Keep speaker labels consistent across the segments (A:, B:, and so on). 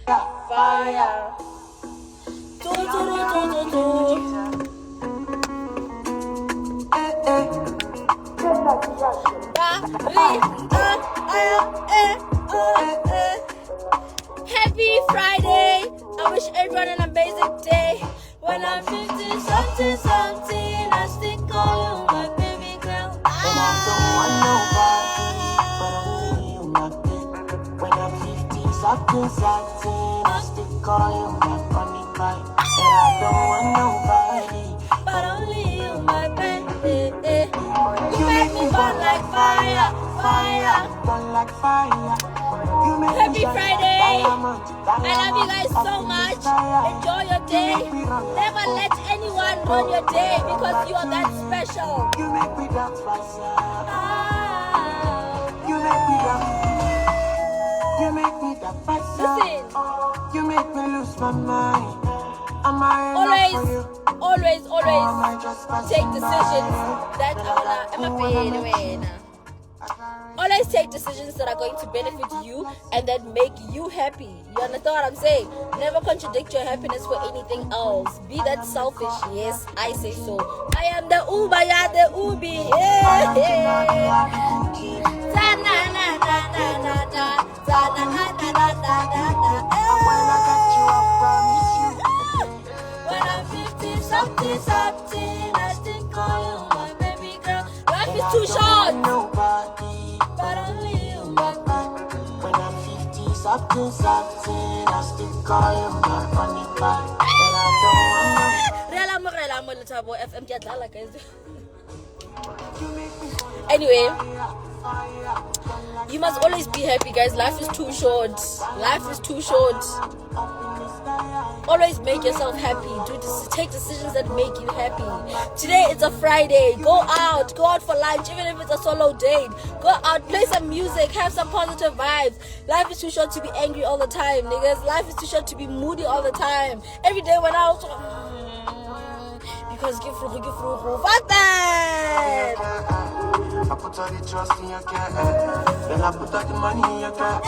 A: fire. Do, do, do, do, do, do. Happy Friday. I wish everyone an amazing day. When I'm 50 something something, I still call you my baby girl.
B: And I don't want nobody, but only you my babe. When I'm 50 something something, I still call you my funny pie. And I don't want nobody,
A: but only you my baby. You make me burn like fire, fire.
B: burn like fire. You make
A: Happy
B: me shine
A: Friday.
B: like diamond,
A: I love you guys so much. Enjoy your day. Never let anyone ruin your day because you are that special.
B: You make me doubt myself.
A: Ah.
B: You make me doubt. You make me doubt myself.
A: Listen.
B: You make me lose my mind. Am I enough for you?
A: Always
B: Or am I just
A: take
B: passing
A: decisions
B: by?
A: that always take decisions that are going to benefit you and that make you happy. You understand what I'm saying? Never contradict your happiness for anything else. Be that selfish. Yes, I say so. I am the Uber, you're the Ubi. Yeah, yeah. When I'm 50 something something, I still call you my baby girl. Life is too short, but only you my baby.
B: When I'm 50 something something, I still call you my funny pie. And I don't want
A: Anyway, you must always be happy, guys. Life is too short. Life is too short. Always make yourself happy. Take decisions that make you happy. Today it's a Friday. Go out for lunch, even if it's a solo date. Go out, play some music, have some positive vibes. Life is too short to be angry all the time, niggas. Life is too short to be moody all the time. Every day when I was because give fruit. Fuck that!
B: I put all the trust in your cat, then I put all the money in your cat.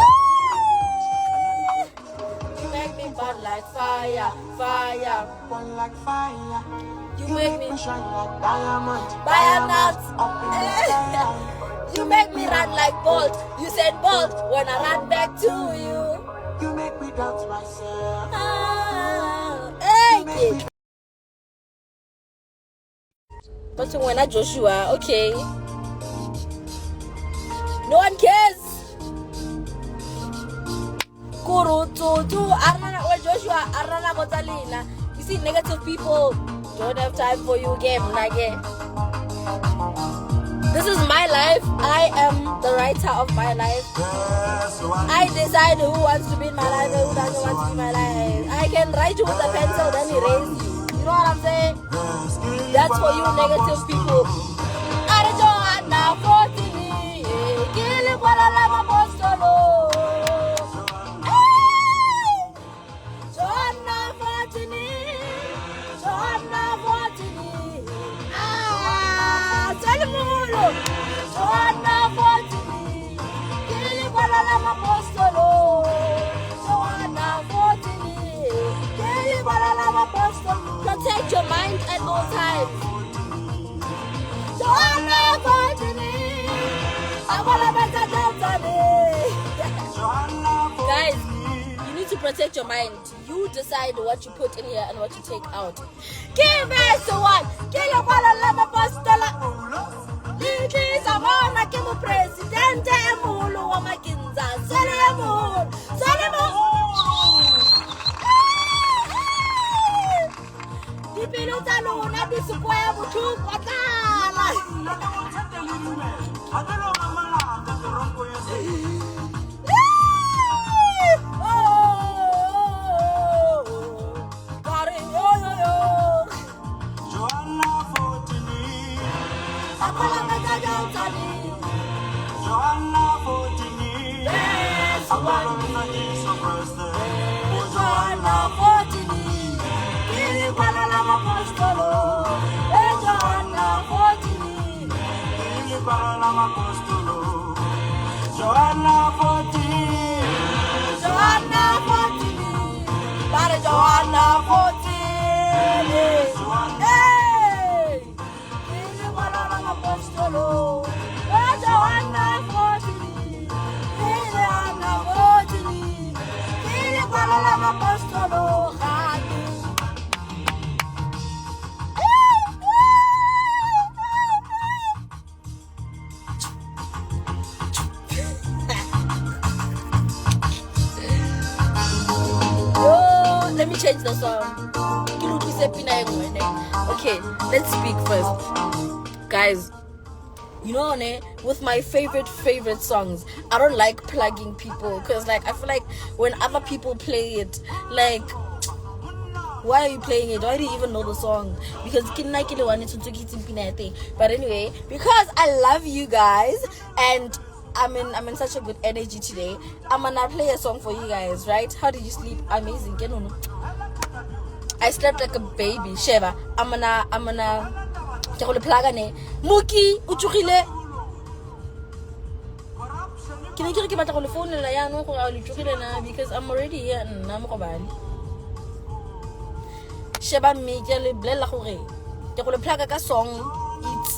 A: You make me burn like fire, fire.
B: Burn like fire.
A: You make me
B: shine like diamond.
A: You make me run like Bolt. You said Bolt when I run back to you.
B: You make me doubt myself.
A: Hey, but when I Joshua, okay. No one cares. You see, negative people don't have time for you, game. This is my life. I am the writer of my life. I decide who wants to be in my life and who doesn't want to be in my life. I can write you with a pencil, then erase you. You know what I'm saying? That's for you negative people. Protect your mind at all times. Guys, you need to protect your mind. You decide what you put in here and what you take out. Give us the one. Presidente Emulu wa Makinza. Dipilo tsa lona di sekoya botlhoko tlala. Joanna 14. Let me change the song. Okay, let's speak first. Guys, you know, with my favorite songs, I don't like plugging people because, like, I feel like when other people play it, like, why are you playing it? Why do you even know the song? Because but anyway, because I love you guys and I'm in such a good energy today, I'm gonna play a song for you guys, right? How did you sleep? Amazing. I slept like a baby. Sheva, I'm gonna plug ne Muki utsugile ke ke batla go le phone la ya no go a le tsugile na because I'm already here nna mo go bale. Sheba me ke le blela gore ke go le plug ka song it's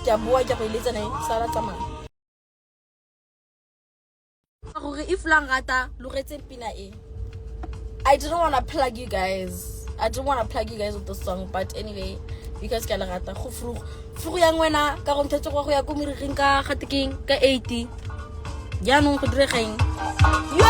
A: ke bua ke go iletsa ne sala tsama gore if langata logetse pina e. I didn't want to plug you guys. With the song, but anyway, because ke la rata go furu yang wena ka go ntse go ya ko mirigeng ka gateking ka 80 ya no go diregeng yo